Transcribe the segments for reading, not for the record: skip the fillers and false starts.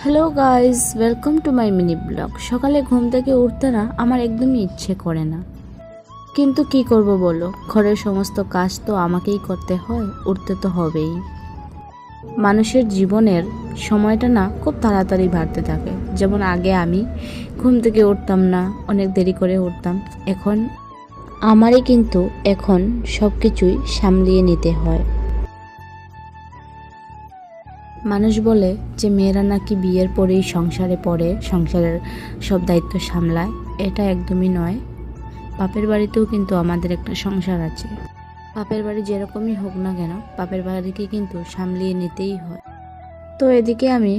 Hello guys, welcome to my mini blog. সকালে ঘুম থেকে উঠতে না আমার একদমই ইচ্ছে করে না, কিন্তু কি করব বলো, ঘরের সমস্ত কাজ তো আমাকেই করতে হয়, উঠতে তো হবেই। মানুষের জীবনের সময়টা না খুব তাড়াতাড়ি বাড়তে থাকে। যেমন আগে আমি ঘুম থেকে উঠতাম না, অনেক দেরি করে উঠতাম। এখন আমারই কিন্তু এখন সব কিছুই সামলিয়ে নিতে হয়। মানুষ বলে যে মেয়েরা নাকি বিয়ের পরেই সংসারে পড়ে, সংসারের সব দায়িত্ব সামলায়। এটা একদমই নয়। বাপের বাড়িতেও কিন্তু আমাদের একটা সংসার আছে। বাপের বাড়ি যেরকমই হোক না কেন, বাপের বাড়িকে কিন্তু সামলিয়ে নিতেই হয়। তো এদিকে আমি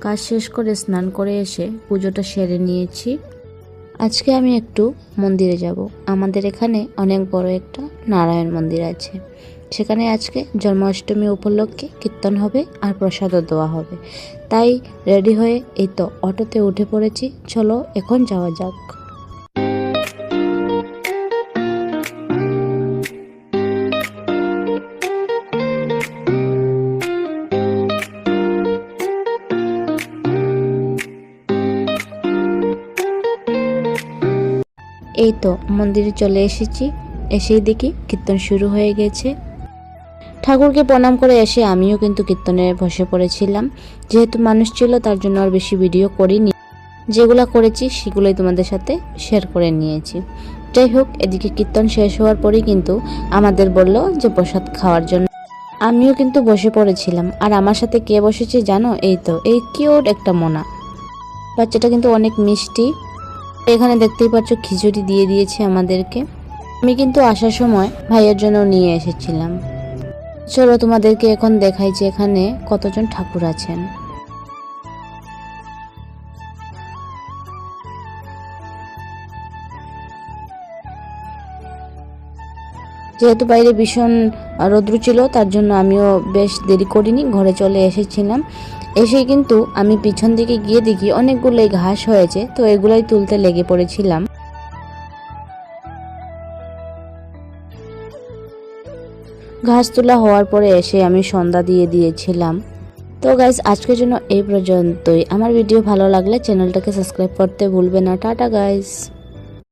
কাজ শেষ করে স্নান করে এসে পুজোটা সেরে নিয়েছি। আজকে আমি একটু মন্দিরে যাব। আমাদের এখানে অনেক বড় একটা নারায়ণ মন্দির আছে। সেখানে আজকে জন্মাষ্টমী উপলক্ষে কীর্তন হবে আর প্রসাদও দেওয়া হবে। তাই রেডি হয়ে এই তো অটোতে উঠে পড়েছি। চলো এখন যাওয়া যাক। এই তো মন্দিরে চলে এসেছি। এসেই দেখি কীর্তন শুরু হয়ে গেছে। ঠাকুরকে প্রণাম করে এসে আমিও কিন্তু কীর্তনে বসে পড়েছিলাম। যেহেতু মানুষ ছিল তার জন্য আর বেশি ভিডিও করিনি, যেগুলো করেছি সেগুলোই তোমাদের সাথে শেয়ার করে নিয়েছি। যাই হোক, এদিকে কীর্তন শেষ হওয়ার পরেই কিন্তু আমাদের বলল যে প্রসাদ খাওয়ার জন্য। আমিও কিন্তু বসে পড়েছিলাম। আর আমার সাথে কে বসেছে জানো? এই তো এই কিউট একটা মোনা বাচ্চাটা, কিন্তু অনেক মিষ্টি। এখানে দেখতেই পাচ্ছ খিচুড়ি দিয়ে দিয়েছে আমাদেরকে। আমি কিন্তু আসার সময় ভাইয়ের জন্য নিয়ে এসেছিলাম। চলো তোমাদেরকে এখন দেখাই যে এখানে কতজন ঠাকুর আছেন। যেহেতু বাইরে ভীষণ রৌদ্র ছিল তার জন্য আমিও বেশ দেরি করিনি, ঘরে চলে এসেছিলাম। এসেই কিন্তু আমি পিছন দিকে গিয়ে দেখি অনেকগুলোই ঘাস হয়েছে, তো এগুলোই তুলতে লেগে পড়েছিলাম। ঘাস তোলা হওয়ার পরে এসে আমি সন্ধ্যা দিয়ে দিয়েছিলাম। তো গাইস, আজকের জন্য এই পর্যন্তই। আমার ভিডিও ভালো লাগলে চ্যানেলটাকে সাবস্ক্রাইব করতে ভুলবে না। Tata guys.